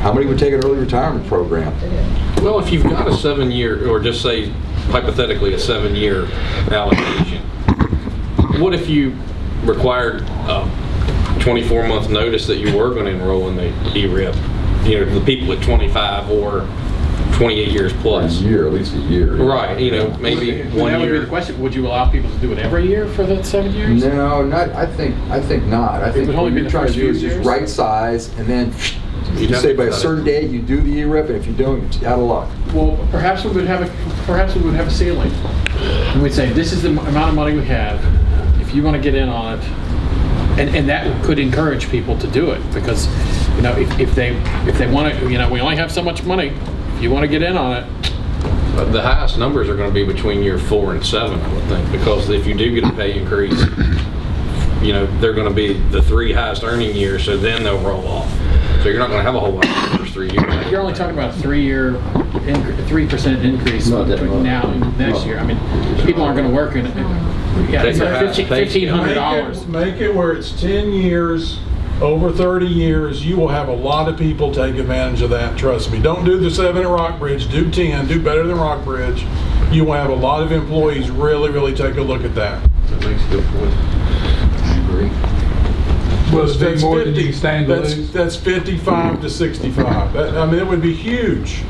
How many would take an early retirement program? Well, if you've got a 7-year, or just say hypothetically a 7-year allocation, what if you required a 24-month notice that you were going to enroll in the ERIP? You know, the people at 25 or 28 years plus. A year, at least a year. Right, you know, maybe Well, 1 that would be year. the question. Would you allow people to do it every year for the 7 years? No, not. I think not. I think would only what be you're the trying to first do is few just years? right size, and then you You'd have say to by a cut it. certain date you do the ERIP, and if you don't, you're out of luck. Well, perhaps we would have a ceiling. And we'd say, this is the amount of money we have. If you want to get in on it, and that could encourage people to do it, because, you know, if they want to, you know, we only have so much money. If you want to get in on it, The highest numbers are going to be between year 4 and 7, I would think, because if you do get a pay increase, you know, they're going to be the 3 highest earning years, so then they'll roll off. So you're not going to have a whole lot in the first 3 years. you're only talking about a 3% increase between now and next year. I mean, people aren't going to work in it. Yeah, it's like $1,500. Make it where it's 10 years, over 30 years, you will have a lot of people take advantage of that, trust me. Don't do the 7 at Rockbridge, do 10, do better than Rockbridge. You will have a lot of employees really take a look at that. That makes a good point. I agree. Will it be more than you stand to lose? That's 55 to 65. I mean, it would be huge,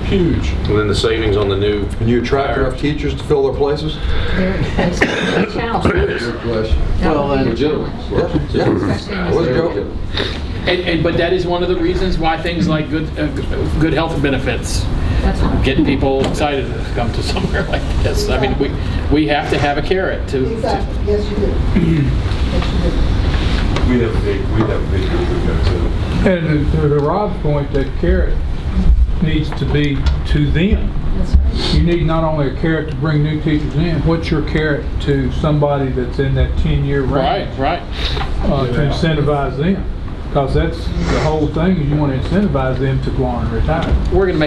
huge. And then the savings on the new. Can you attract enough teachers to fill their places? It's a challenge. Good question. Well, and Legitimate. Yeah. I wasn't joking. But that is one of the reasons why things like good health benefits That's right. get people excited to come to somewhere like this. I mean, we have to have a carrot to. Exactly, yes you do. Yes you do. We'd have a big group we go to. And to Rob's point, that carrot needs to be to them. That's right. You need not only a carrot to bring new teachers in, what's your carrot to somebody that's in that 10-year range? Right. To incentivize them. Because that's the whole thing, is you want to incentivize them to go on and retire. We're going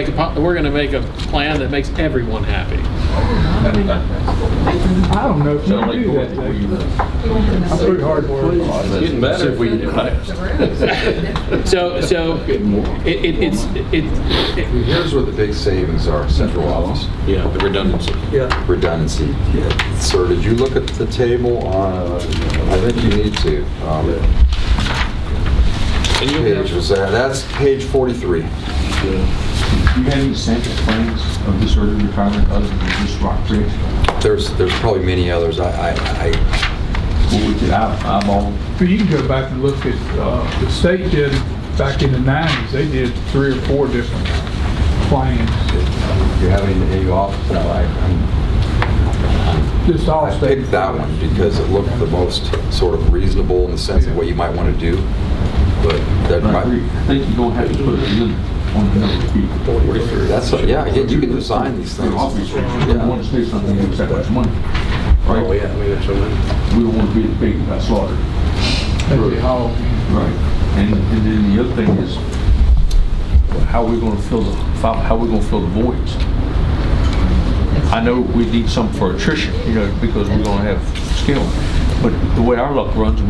to make a plan that makes everyone happy. I don't know if you can do that, Dave. I'm pretty hard to please. It's getting better if we get fast. So Here's where the big savings are, central office. Yeah, the redundancy. Redundancy. Yeah. Sir, did you look at the table on, I think you need to. And you'll Page was that? That's page 43. Do you have any sample plans of this early retirement other than just Rockbridge? There's probably many others. Well, we could eyeball. But you can go back and look at, the state did, back in the 90s, they did 3 or 4 different plans. Do you have any off? Just all I state. picked that one because it looked the most sort of reasonable in the sense of what you might want to do. But that I might, agree. I think you're gonna have to put a limit on the number of people. that's, yeah, again, you can design these things. Obviously, we don't want to say something that makes that much money. Right? Oh, yeah, I mean, there's so many. We don't want to be the pig that got slaughtered. That'd be all. Right. And then the other thing is, how we're gonna fill the voids. I know we need some for attrition, you know, because we're gonna have skill. But the way our luck runs, the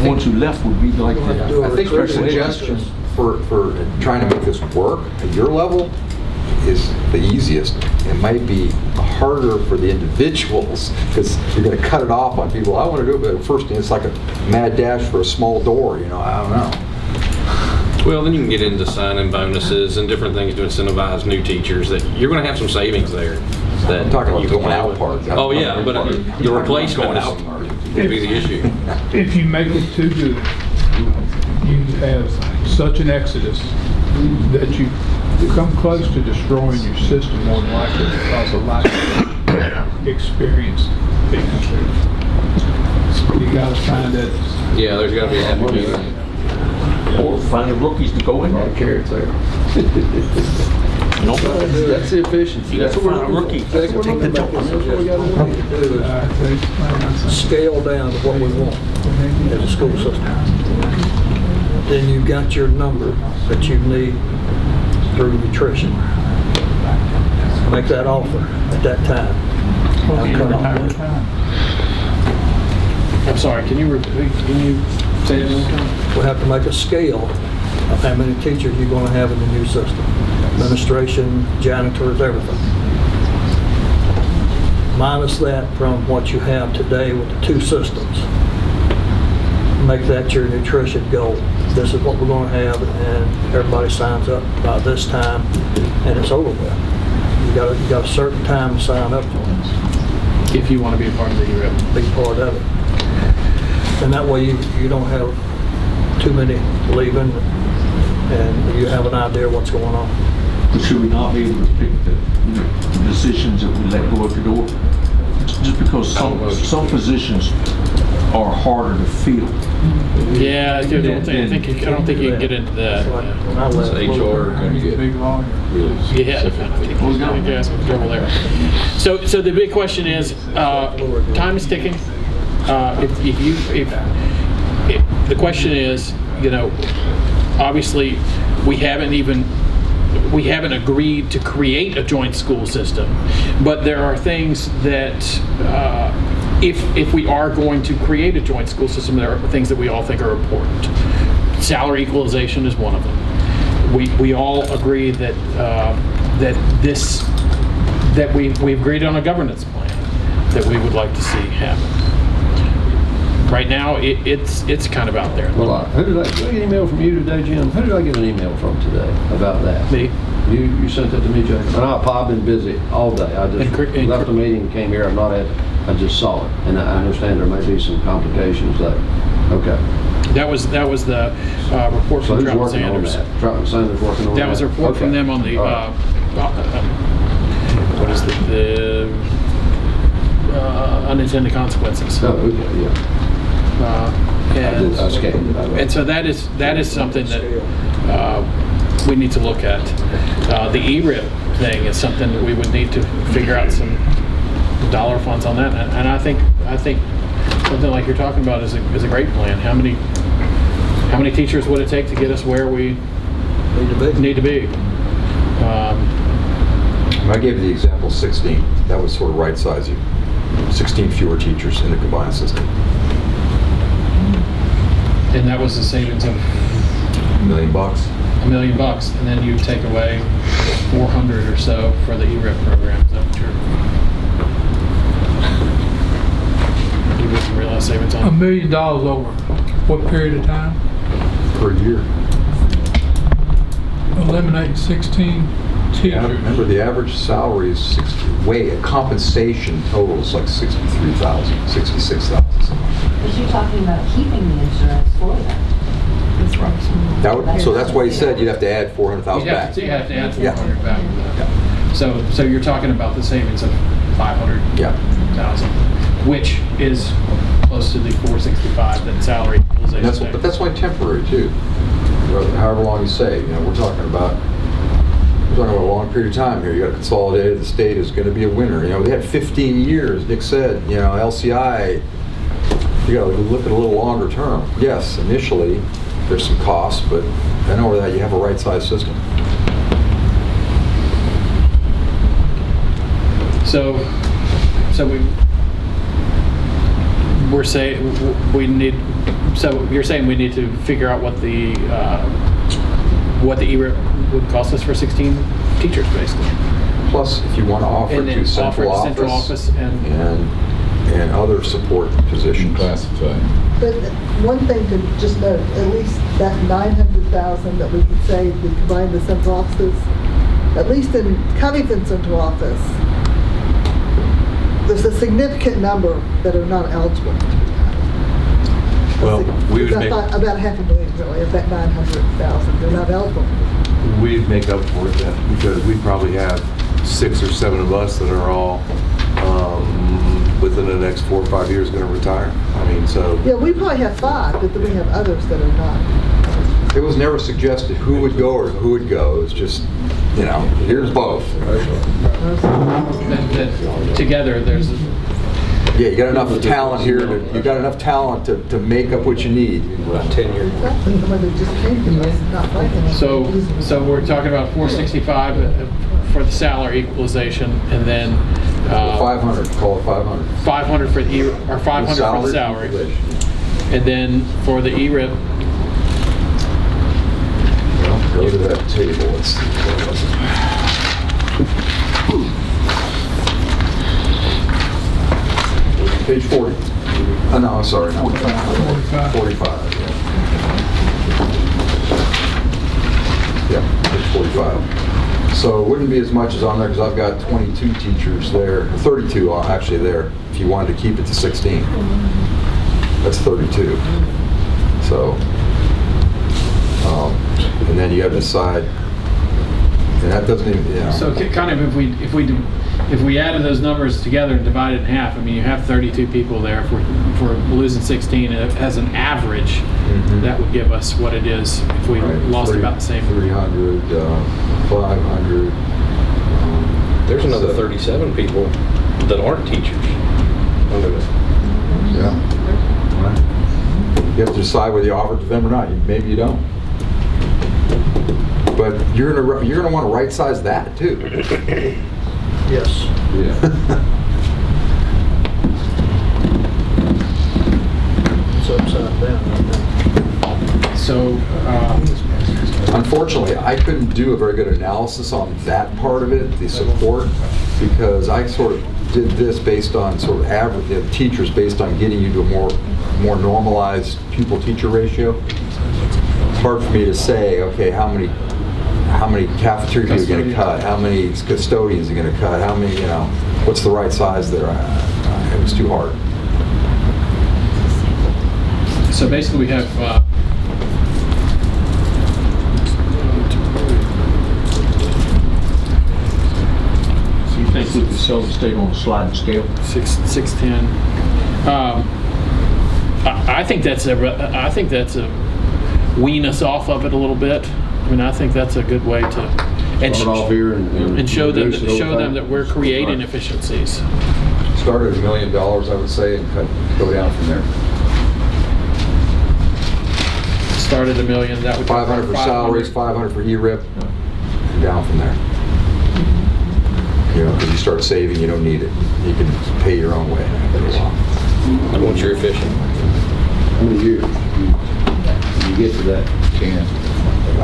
ones who left would be like that. I think your suggestion for trying to make this work at your level is the easiest. It might be harder for the individuals because you're going to cut it off on people. I want to do it, but first it's like a mad dash for a small door. You know, I don't know. Well, then you can get into sign-in bonuses and different things to incentivize new teachers. That you're going to have some savings there. That I'm talking about you the can going play out with. part. Oh yeah, but the replacement going out is part. would be the issue. If you make it too good, you have such an exodus that you come close to destroying your system more than likely because of lack of experienced people. You gotta find that. Yeah, there's got to be a happy medium. Or find the rookies to go in there. Carrots there. That's the efficiency. That's what we're rookies. Scale down to what we want as a school system. Then you've got your number that you need through nutrition. Make that offer at that time. Cut off. I'm sorry. Can you say that one more time? We'll have to make a scale of how many teachers you're going to have in the new system. Administration, janitors, everything. Minus that from what you have today with the two systems. Make that your nutrition goal. This is what we're going to have, and everybody signs up by this time, and it's over with. You got a certain time to sign up for it. If you want to be a part of the ERIP. Big part of it. And that way you don't have too many leaving, and you have an idea what's going on. But should we not be able to pick the positions that we let go at the door? Just because some positions are harder to fill. Yeah, I don't think you can get into that. So when I left, HR gonna get Big lawyer. Yeah, I guess I'm in trouble there. So the big question is, time is ticking. If the question is, obviously we haven't agreed to create a joint school system, but there are things that if we are going to create a joint school system, there are things that we all think are important. Salary equalization is one of them. We all agree that we agreed on a governance plan that we would like to see happen. Right now, it's kind of out there. Well, did I get an email from you today, Jim? Who did I get an email from today about that? Me. You sent that to me, Jay? And I've been busy all day. I just left the meeting and came here. I just saw it. And I understand there may be some complications there. Okay. That was the report So from who's Trump working on Sanders. that? Trump Sanders working on that? That was a report from Okay. them on the, All right. what is the unintended consequences. Oh, okay, yeah. I scanned it. And so that is something that we need to look at. The ERIP thing is something that we would need to figure out some dollar funds on that. And I think something like you're talking about is a great plan. How many teachers would it take to get us where we need to be? I gave you the example 16. That was sort of right size you. 16 fewer teachers in the combined system. And that was the savings of $1 million. $1 million, and then you take away 400 or so for the ERIP program. Is that what you get some real savings $1 on? million over what period of time? Per year. Eliminate 16 teachers. Remember, the average salary is 60. Compensation total is like 63,000, 66,000. But you're talking about keeping the insurance for them. So that's why he said you'd have to add 400,000 back. You have to add 400 Yeah. back. So you're talking about the savings of 500,000, Yeah. which is close to the 465 that salary equalization. But that's why temporary too. However long you say, we're talking about a long period of time here. You got to consolidate it. The state is going to be a winner. They had 15 years. Nick said, LCI. You got to look at a little longer term. Yes, initially there's some costs, but then over that you have a right-sized system. So we're saying we need. So you're saying we need to figure out what the ERIP would cost us for 16 teachers, basically. Plus, if you want to offer And to then central offer it to office, central office and other support positions. But one thing to just note, at least that 900,000 that we could say we combine the central offices, at least in Covington central office, there's a significant number that are not eligible to be hired. Well, we would make- About 500,000 really, of that 900,000, they're not eligible. We'd make up for it then, because we probably have 6 or 7 of us that are all within the next 4 or 5 years going to retire. So. Yeah, we probably have 5, but then we have others that are not. It was never suggested who would go or who would go. It was just, here's both. That together, there's. Yeah, you got enough talent here. You got enough talent to make up what you need. About 10 years. Exactly, somebody that just came to us, not liking it. So we're talking about 465 for the salary equalization, and then 500, call it 500. 500 for the or 500 for the salary, and then for the ERIP, that table? Let's see. Where was it? Page 40. Oh, no, I'm sorry. No. 45. 45, yeah. Yeah, page 45. So it wouldn't be as much as on there because I've got 22 teachers there, 32 actually there, if you wanted to keep it to 16. That's 32. So, and then you have to decide, and that doesn't even, you know. So kind of if we added those numbers together and divided in half, I mean, you have 32 people there. If we're losing 16 as an average, that would give us what it is if we lost about the same. 300, 500. There's another 37 people that aren't teachers under it. Yeah. Right. You have to decide whether you offer it to them or not. Maybe you don't. But you're gonna want to right size that too. Yes. Yeah. It's upside down. So Unfortunately, I couldn't do a very good analysis on that part of it, the support, because I sort of did this based on sort of average teachers, based on getting you to a more normalized pupil-teacher ratio. It's hard for me to say, okay, how many cafeterias are you going to cut? How many custodians are you going to cut? How many, you know, what's the right size there? It was too hard. So basically we have So you think we could sell the state on a sliding scale? 610. I think that's a wean us off of it a little bit. I mean, I think that's a good way to Start off here and show them reduce it over time. that we're creating efficiencies. Start at $1 million, I would say, and go down from there. Start at $1 million. That would 500 for salaries, 500 for ERIP, and down from there. You know, because you start saving, you don't need it. You can pay your own way after a while. Once you're efficient. How many years you get to that? 10.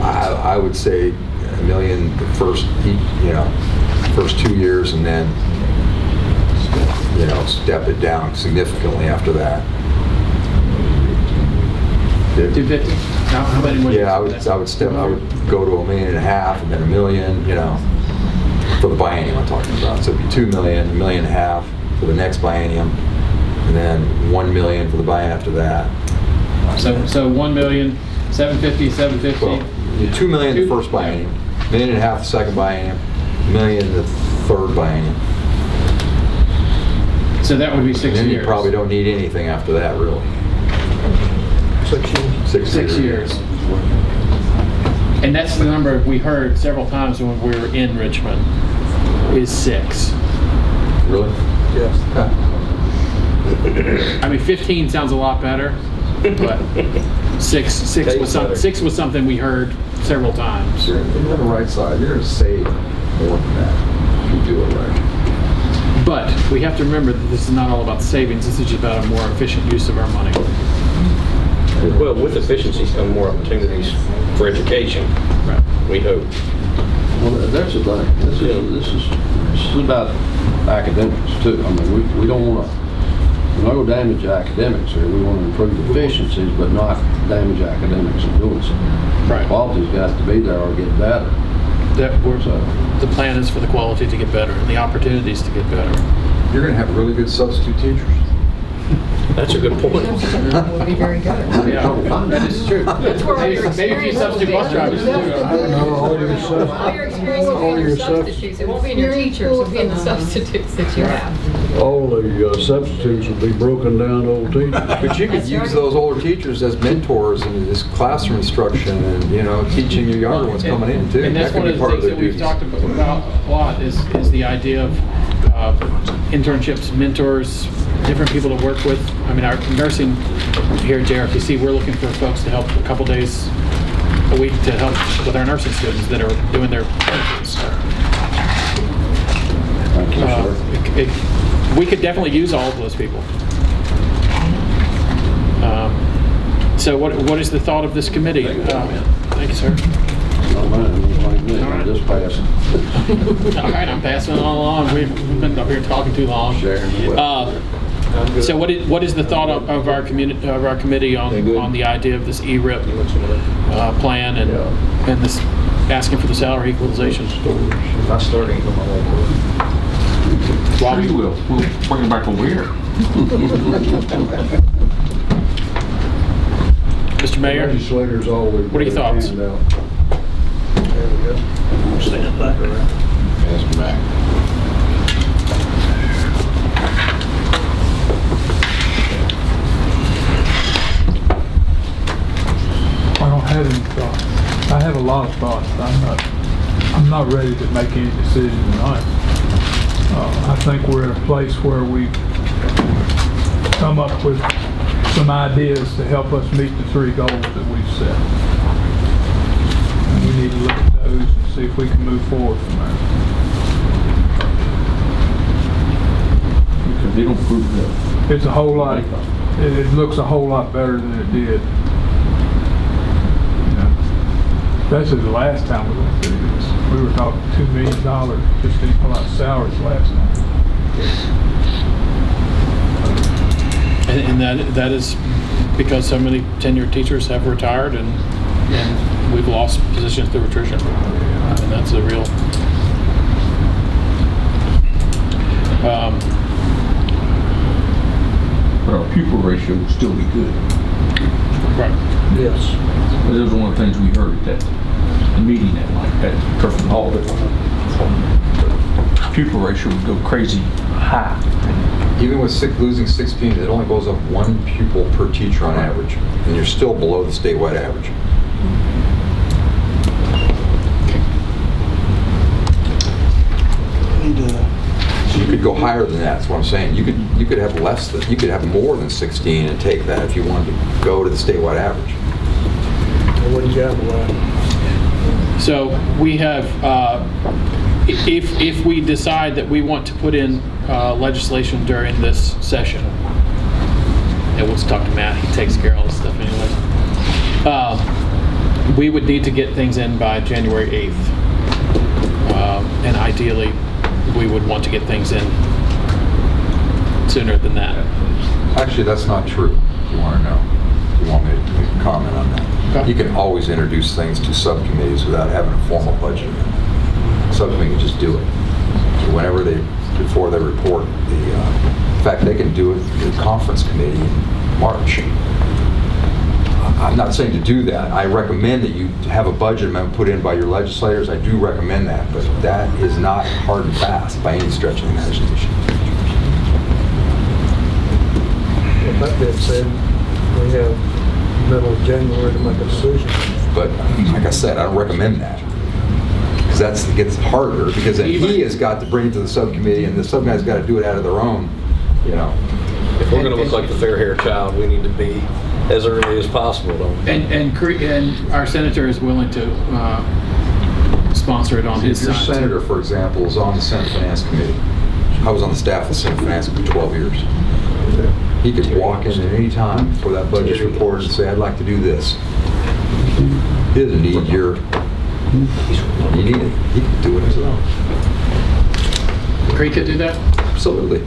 I would say $1 million the first 2 years, and then, you know, step it down significantly after that. 250. How many? Yeah, I would go to $1.5 million, and then $1 million, you know, for the biennium I'm talking about. So it'd be $2 million, $1.5 million for the next biennium, and then $1 million for the biennium after that. So 1 million, 750, 750. Well, $2 million the first biennium, $1.5 million the second biennium, $1 million the third biennium. So that would be 6 And then years. you probably don't need anything after that, really. 6 years. And that's the number we heard several times when we were in Richmond, is 6. Really? Yes. I mean, 15 sounds a lot better, but 6 was something we heard several times. You're on the right side. You're going to save more than that if you do it right. But we have to remember that this is not all about savings. This is just about a more efficient use of our money. Well, with efficiencies come more opportunities for education. Right. We hope. Well, that's the thing. This is about academics too. I mean, we don't want to. We're not going to damage academics here. We want to improve efficiencies, but not damage academics in doing so. Right. Quality's got to be there or get better. The plan is for the quality to get better and the opportunities to get better. You're going to have really good substitute teachers. That's a good point. Would be very good. Yeah, that is true. Maybe if you substitute bus drivers. All your experience will be in your substitutes. It won't be in your teachers, it'll be in the substitutes that you have. All the substitutes would be broken down old teachers. But you could That's use right. those older teachers as mentors in this classroom instruction and, you know, teaching your younger ones coming in too. And that's That one could of be the part things that their we've duties. talked about a lot is the idea of internships, mentors, different people to work with. I mean, our nursing here at JRTC, we're looking for folks to help a couple days a week to help with our nursing students that are doing their internships. Thank you, sir. We could definitely use all of those people. So what is the thought of this committee? Thank you, sir. Not mine. passing. All right, I'm passing it on along. We've been up here talking too long. So what is the thought of our committee on the idea of this ERIP plan and this asking for the salary equalization? Not starting. Sure you will. We'll bring it back over here. Mr. Mayor, Legislators always. what are your thoughts? There we go. Stand back around. Pass them back. I don't have any thoughts. I have a lot of thoughts, but I'm not ready to make any decision tonight. I think we're at a place where we come up with some ideas to help us meet the 3 goals that we've set. And we need to look at those and see if we can move forward from there. Because they don't prove that. It's a whole lot, it looks a whole lot better than it did. You know, especially the last time we went through this. We were talking $2 million just to equal out salaries last time. And that is because so many tenured teachers have retired and we've lost positions through attrition. And that's a real... But our pupil ratio would still be good. Right. Yes. That was one of the things we heard at the meeting at Turfman Hall. That pupil ratio would go crazy high. Even with losing 16, it only goes up 1 pupil per teacher on average, and you're still below the statewide average. So you could go higher than that. That's what I'm saying. You could have less than, you could have more than 16 and take that if you wanted to go to the statewide average. I wouldn't gamble on it. So we have, if we decide that we want to put in legislation during this session, and we'll talk to Matt, he takes care of all this stuff anyway, we would need to get things in by January 8th. And ideally, we would want to get things in sooner than that. Actually, that's not true, if you want to know. If you want me to comment on that. You can always introduce things to subcommittees without having a formal budget. Subcommittee can just do it. So whenever before they report, in fact, they can do it in the conference committee in March. I'm not saying to do that. I recommend that you have a budget amendment put in by your legislators. I do recommend that, but that is not hard and fast by any stretch of the imagination. With that being said, we have middle of January to make a decision. But like I said, I don't recommend that. Because it gets harder, because then he has got to bring it to the subcommittee, and the subcommittee's got to do it out of their own, you know. If we're going to look like the fair hair child, we need to be as early as possible, don't we? And our senator is willing to sponsor it on his Your side. senator, for example, is on the Senate Finance Committee. I was on the staff of the Senate Finance for 12 years. He could walk in at any time for that budget report and say, I'd like to do this. He doesn't need your... You need it. He can do it himself. Creed could do that? Absolutely.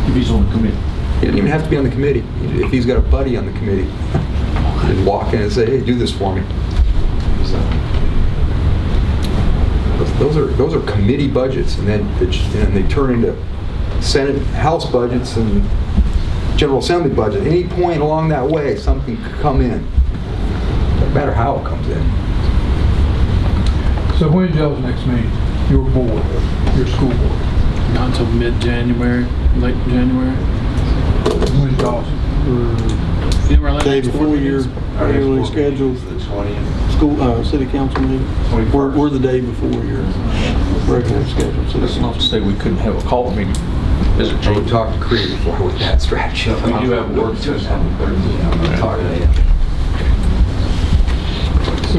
If he's on the committee. He doesn't even have to be on the committee. If he's got a buddy on the committee, he'd walk in and say, hey, do this for me. So, those are committee budgets, and then they turn into Senate, House budgets, and General Assembly budget. At any point along that way, something could come in. No matter how it comes in. So when's y'all's next meeting? Your board, your school board? Not until mid-January, late January. When's y'all's? You know, our Day next before board your meetings? regularly scheduled The 20th. school, city council meeting. 21st. We're the day before your regularly scheduled city That's not to council. say we couldn't have a call meeting. Is it I would talk to Creed before with that strategy. We do have a work session on the 13th. I'm gonna talk to him. So,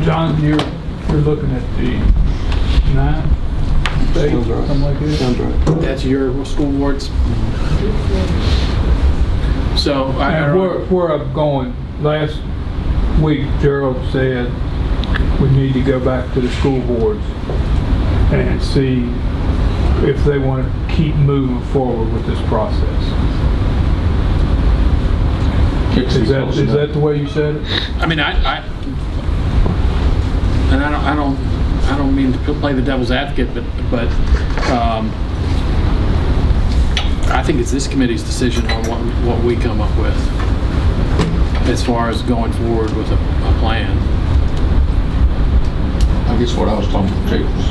John, you're looking at the 9th? Sounds right. Something like that? Sounds right. That's your school boards. So I And where I'm going, last week Gerald said we need need to go back to the school boards and see if they want to keep moving forward with this process. Is that the way you said it? I mean, I don't mean to play the devil's advocate, but I think it's this committee's decision on what we come up with as far as going forward with a plan. I guess what I was talking about, Jake, was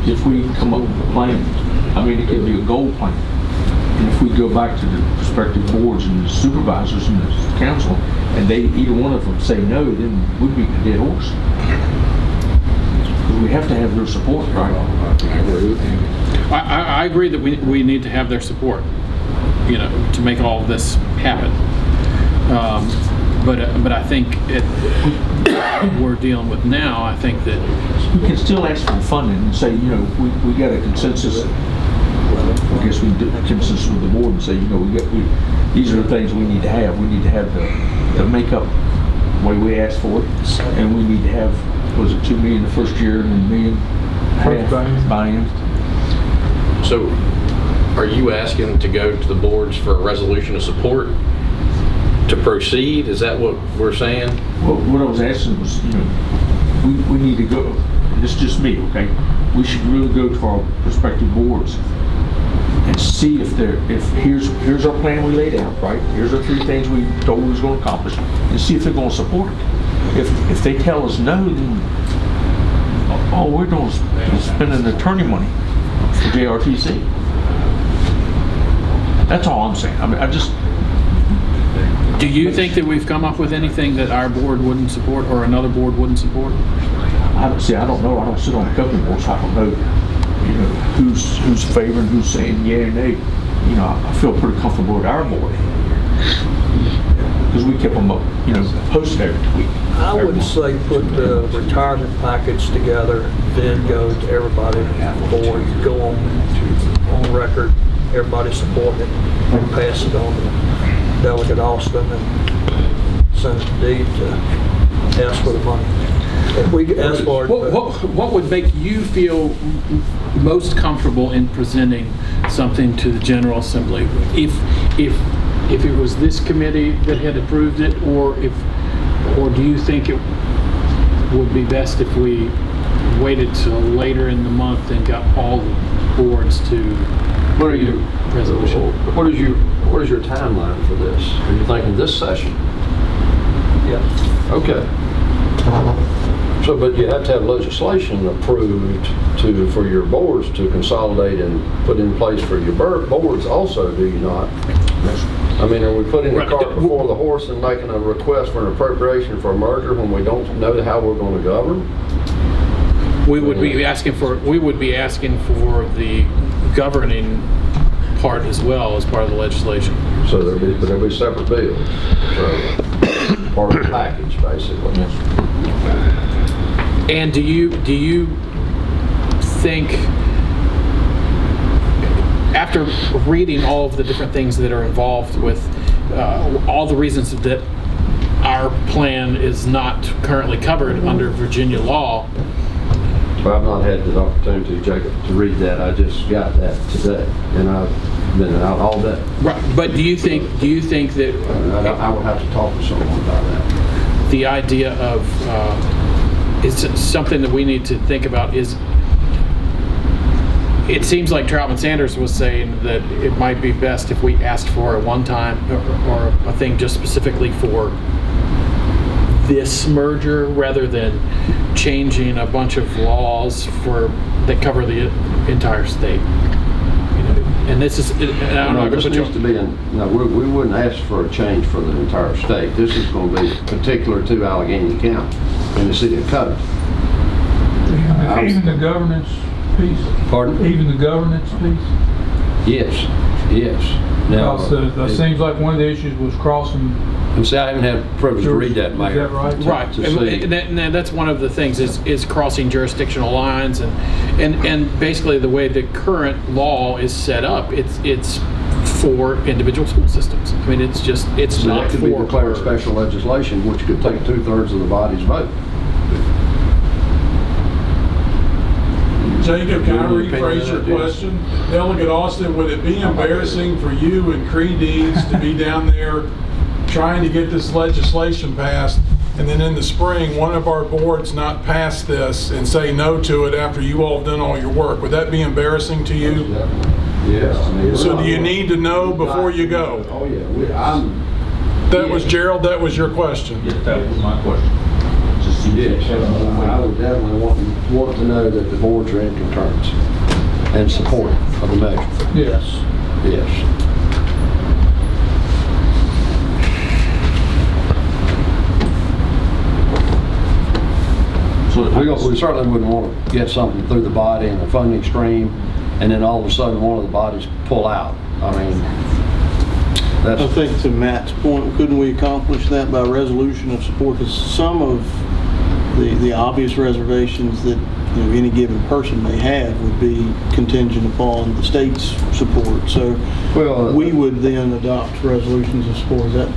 if we come up with a plan, I mean, it could be a goal plan. And if we go back to the prospective boards and the supervisors and the council, and either one of them say no, then we'd be a dead horse. Because we have to have their support, right? I agree that we need to have their support, to make all of this happen. But I think we're dealing with now, I think that we can still ask for funding and say, we got a consensus. I guess we do a consensus with the board and say, these are the things we need to have. We need to have the makeup way we asked for it, and we need to have, was it $2 million the first year and $1.5 million buy-in? So, are you asking to go to the boards for a resolution of support to proceed? Is that what we're saying? Well, what I was asking was, we need to go, and this is just me, okay? We should really go to our prospective boards and see if here's our plan we laid out, right? Here's our 3 things we told we was going to accomplish, and see if they're going to support it. If they tell us no, then all we're doing is spending attorney money for JRTC. That's all I'm saying. I mean, Do you think that we've come up with anything that our board wouldn't support or another board wouldn't support? I don't know. I don't sit on the governing board, so I don't know, who's favoring, who's saying yeah or nay. I feel pretty comfortable with our board because we kept them up, posted every week. I would say put the retirement package together, then go to everybody board, go on record, everybody support it, and pass it on to Delegate Austin and Senator Deed to ask for the money. If we ask for it, what would make you feel most comfortable in presenting something to the General Assembly? If it was this committee that had approved it, or do you think it would be best if we waited till later in the month and got all the boards to resolution? What is your timeline for this? Are you thinking this session? yeah. Okay. So, but you have to have legislation approved for your boards to consolidate and put in place for your boards also, do you not? I mean, are we putting the cart before the horse and making a request for an appropriation for a merger when we don't know how we're going to govern? We would be asking for the governing part as well as part of the legislation. So there'll be separate bills. So part of the package, basically. And do you think, after reading all of the different things that are involved with all the reasons that our plan is not currently covered under Virginia law? Well, I've not had the opportunity, Jacob, to read that. I just got that today, and I've been out all day. Right, but do you think that I would have to talk to someone about that. The idea of it's something that we need to think about is, it seems like Troutman Sanders was saying that it might be best if we asked for a one-time or a thing just specifically for this merger rather than changing a bunch of laws that cover the entire state. And this is, this needs to be we wouldn't ask for a change for the entire state. This is going to be particular to Allegheny County and the city of Covington. Even the governance piece? Pardon? Even the governance piece? Yes. Now, because it seems like one of the issues was crossing. And see, I haven't had the privilege to read that, Mayor. Is that right? Right, and that's one of the things is crossing jurisdictional lines, and basically the way the current law is set up, it's for individual school systems. I mean, it's So not that could for be declared special legislation, which could take 2/3 of the body's vote. Jacob, can I Good opinion, rephrase your yeah. question? Delegate Austin, would it be embarrassing for you and Cree Deeds to be down there trying to get this legislation passed, and then in the spring, one of our boards not pass this and say no to it after you all have done all your work? Would that be embarrassing to you? Yes. I mean, So do you need to know before you go? Oh, yeah, That was Gerald, that was your question. Yes, that was my question. yes, I would definitely want to know that the boards are in concurrence and support of the measure. Yes. Yes. So We certainly wouldn't want to get something through the body and the funding stream, and then all of a sudden one of the bodies pull out. I mean, I that's, think to Matt's point, couldn't we accomplish that by resolution of support? Because some of the obvious reservations that any given person may have would be contingent upon the state's support. So well, we would then adopt resolutions of support. Is that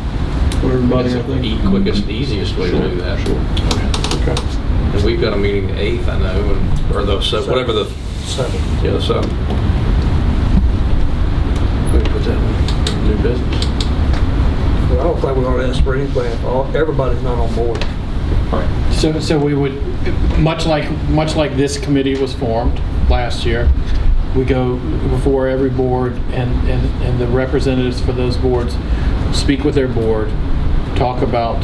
what everybody It's I the think? quickest, easiest way to do that. Okay. And we've got a meeting the 8th, I know, or the, whatever the, 7. yeah, the 7th. We can put that in new business. Well, I don't think we ought to ask for anything if everybody's not on board. So we would, much like this committee was formed last year, we go before every board and the representatives for those boards speak with their board, talk about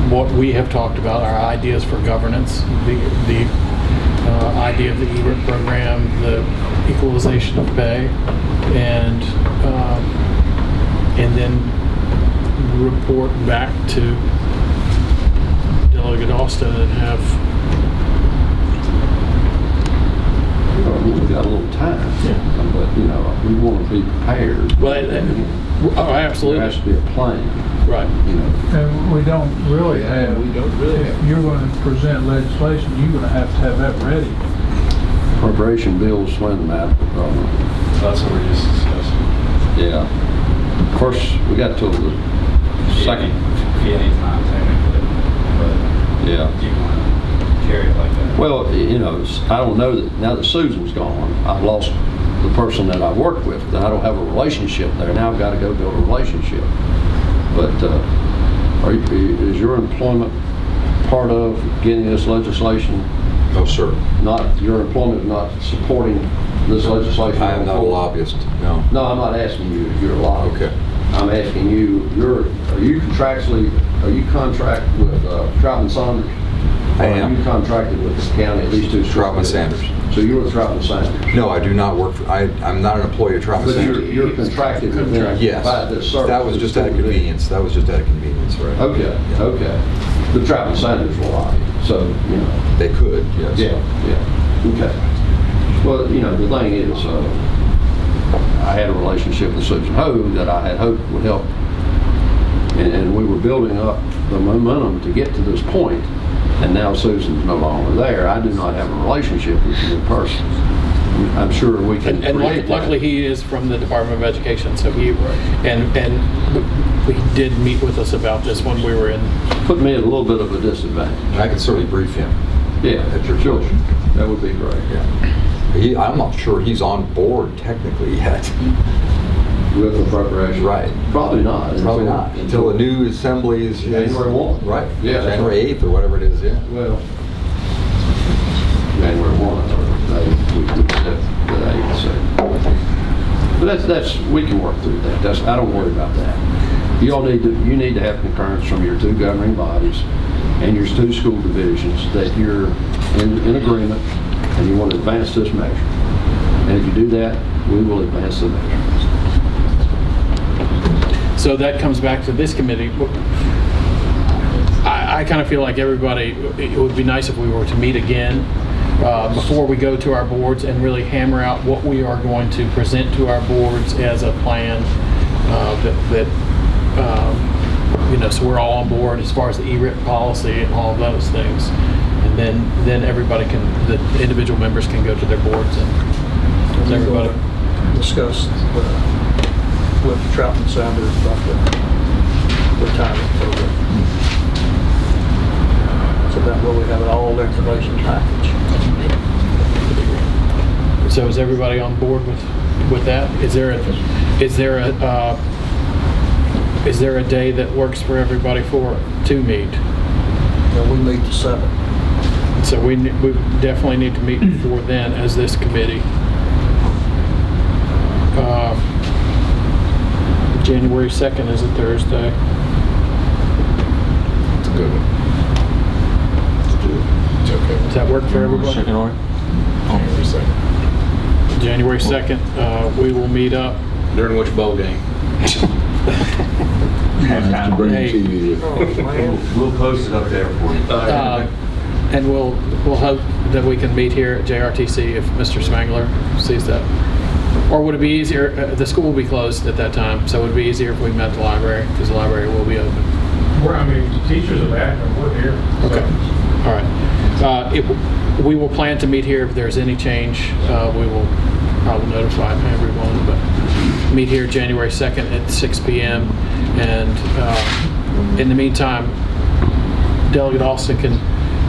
what we have talked about, our ideas for governance, the idea of the ERIP program, the equalization of pay, and then report back to Delegate Austin and have. we've got a little time, but, we want to be prepared. Oh, absolutely. There has to be a plan, Right. And we don't really have, if you're going to present legislation, you're going to have that ready. Appropriation bills swing the map. That's what we just discussed. Yeah. Of course, we got till the second. Anytime technically, but Yeah. you want to carry it like that. Well, I don't know that, now that Susan's gone, I've lost the person that I worked with. I don't have a relationship there. Now I've got to go build a relationship. But is your employment part of getting this legislation? No, sir. Not, your employment not supporting this legislation? I am not a lobbyist, no. No, I'm not asking you if you're a lobbyist. Okay. I'm asking you, are you contract with Troutman Saunders? I Or am. Are you contracted with the county, at least two? Troutman Sanders. So you're with Troutman Sanders? No, I do not work for, I'm not an employee of Troutman But Sanders. you're contracted with them? to Yes, provide this service. that was just out of convenience, right? Okay, okay. The Troutman Sanders will allow you, so, They could, yes. yeah, okay. Well, the thing is, I had a relationship with Susan Ho that I had hoped would help, and we were building up the momentum to get to this point, and now Susan's no longer there. I do not have a relationship with the new person. I'm sure we can And create that. luckily, he is from the Department of Education, so he, and we did meet with us about this when we were in. Put me at a little bit of a disadvantage. I can certainly brief him. Yeah, At your sure. pleasure. That would be great. I'm not sure he's on board technically yet. With appropriation? Right. Probably not. Probably not, until the new assembly is. January 1. Right, Yeah, that's January 8th or whatever it is, yeah. Well, January 1, or the 8th, so. But that's, we can work through that. I don't worry about that. You need to have concurrence from your two governing bodies and your two school divisions that you're in agreement and you want to advance this measure. And if you do that, we will advance the measure. So that comes back to this committee. I kind of feel like everybody, it would be nice if we were to meet again before we go to our boards and really hammer out what we are going to present to our boards as a plan so we're all on board as far as the ERIP policy and all of those things. And then everybody the individual members can go to their boards and everybody. Discuss with Troutman Sanders about the retirement program. So that way we have all the information package. So is everybody on board with that? Is there a day that works for everybody to meet? We meet the 7th. So we definitely need to meet before then as this committee. January 2nd is a Thursday. It's a good one. It's okay. Does that work for everybody? Second, all right? January 2nd. January 2nd, we will meet up. During which bowl game? Hey, We'll post it up there for you. and we'll hope that we can meet here at JRTC if Mr. Smangler sees that. Or would it be easier, the school will be closed at that time, so it would be easier if we met at the library, because the library will be open. The teachers are back and we're here. Okay, all right. We will plan to meet here. If there's any change, we will probably notify everyone, but meet here January 2nd at 6 p.m. And in the meantime, Delegate Austin can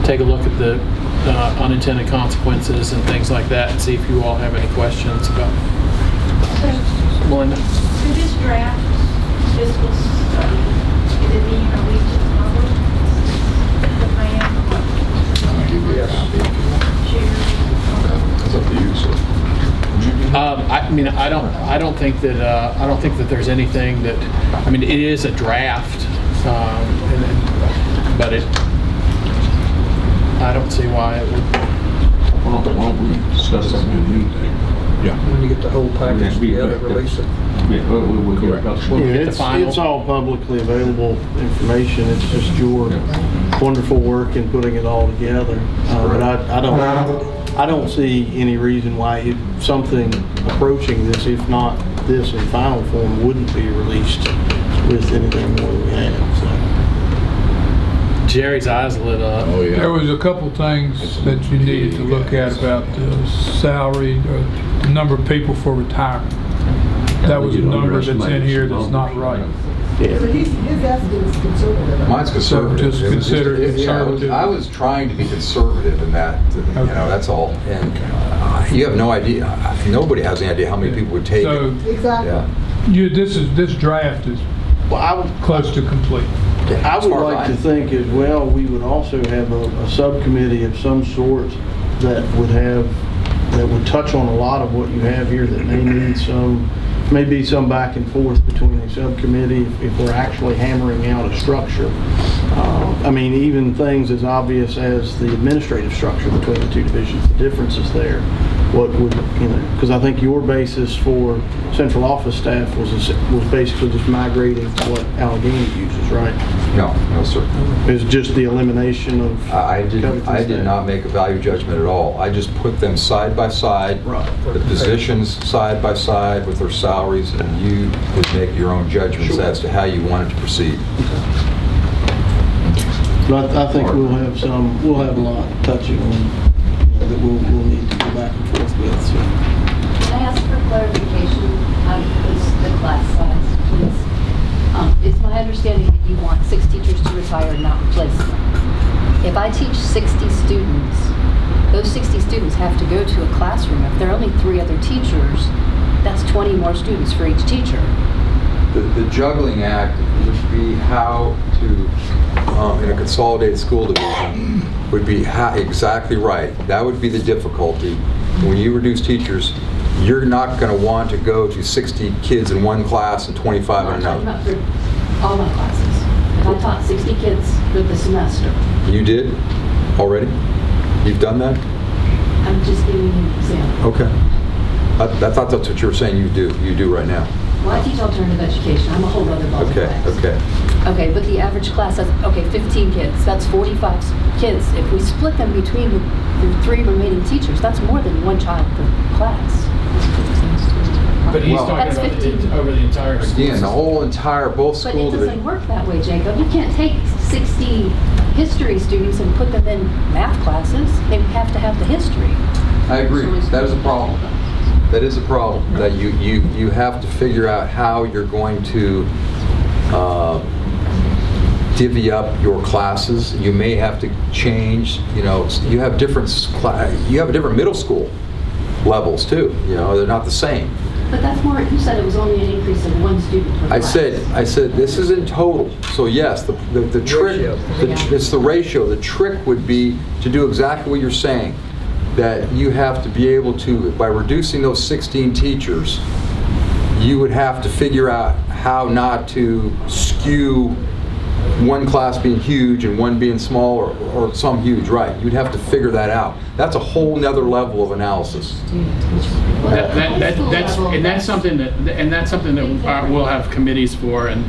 take a look at the unintended consequences and things like that and see if you all have any questions about Melinda. For this draft fiscal study, is it being released to the public? The plan? That's up to you, sir. I don't think that there's anything that, it is a draft, but I don't see why it would. Why don't we discuss that in the meeting? Yeah. When you get the whole package together, release it. Yeah, we'll get about We'll get the It's final. all publicly available information. It's just your wonderful work in putting it all together. But I don't see any reason why something approaching this, if not this in final form, wouldn't be released with anything more than we have. So. Jerry's eyes lit up. Oh, yeah. There was a couple things that you needed to look at about the salary, the number of people for retirement. That was a number that's in here that's not right. So his estimate is conservative. Mine's conservative. just It was consider it yeah, conservative. I was trying to be conservative in that, that's all. And you have no idea, nobody has any idea how many people would take So it. Exactly. Yeah. this draft is close to complete. I As would far as like to think as well, we would also have a subcommittee of some sort that would touch on a lot of what you have here that may need maybe some back and forth between a subcommittee if we're actually hammering out a structure. Even things as obvious as the administrative structure between the two divisions, the differences there. What would, because I think your basis for central office staff was basically just migrating to what Allegheny uses, right? No, sir. It's just the elimination of. I did not make a value judgment at all. I just put them side by side, Right. the positions side by side with their salaries, and you would make your own judgments as to how you wanted to proceed. But I think we'll have a lot touching on that we'll need to go back and forth with. So. Can I ask for clarification on the class size, please? It's my understanding that you want 6 teachers to retire, not replace them. If I teach 60 students, those 60 students have to go to a classroom. If there are only 3 other teachers, that's 20 more students for each teacher. The juggling act would be how to, in a consolidated school division, would be exactly right. That would be the difficulty. When you reduce teachers, you're not going to want to go to 60 kids in one class and 25 in I'm talking another. about for all my classes. If I taught 60 kids for the semester, You did already? You've done that? I'm just giving you an example. Okay. I thought that's what you were saying you do right now. Well, I teach alternative education. I'm a whole other ball of Okay, wax. okay. Okay, but the average class has, 15 kids. That's 45 kids. If we split them between the 3 remaining teachers, that's more than 1 child per class. But he's Well, talking That's about 15. over the entire school. Again, the whole entire, both But school it divisions. doesn't work that way, Jacob. You can't take 60 history students and put them in math classes. They have to have the history. I agree. That is a problem. That is a problem. That you have to figure out how you're going to divvy up your classes. You may have to change. You have a different middle school. levels too, you know, they're not the same. But that's more, you said it was only an increase of 1 student per I class. said, this is in total. So yes, the trick, it's the ratio. The trick would be to do exactly what you're saying, that you have to be able to, by reducing those 16 teachers, you would have to figure out how not to skew one class being huge and one being small, or some huge, right? You'd have to figure that out. That's a whole nother level of analysis. That's something that we'll have committees for and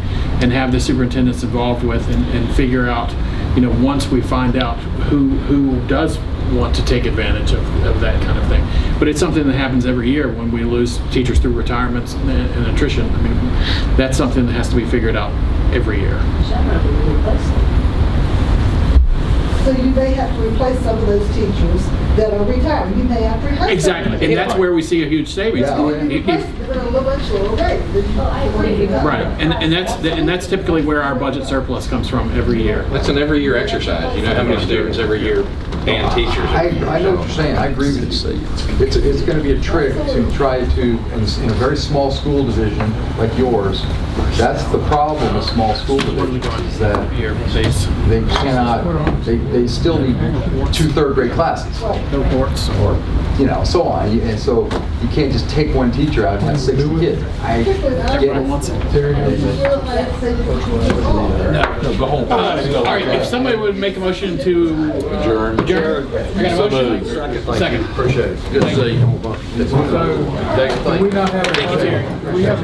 have the superintendents involved with and figure out, you know, once we find out who does want to take advantage of that kind of thing. But it's something that happens every year when we lose teachers through retirements and attrition. I mean, that's something that has to be figured out every year. So you may have to replace some of those teachers that are retiring. You may have to replace Exactly, and that's where we see a huge savings. You replace them at a much lower rate. Right, and that's typically where our budget surplus comes from every year. That's an every year exercise. You know how many students every year and teachers. I know what you're saying. I agree with you. It's going to be a trick to try to, in a very small school division like yours, that's the problem with small school divisions, is that they cannot, they still need 2 third-grade classes. No ports. Or, you know, so on. And so you can't just take one teacher out and have 60 kids. I get it. No, go home. All right, if somebody would make a motion to adjourn. I got a motion. Second. Appreciate it. Good to see you. So, we not have, we have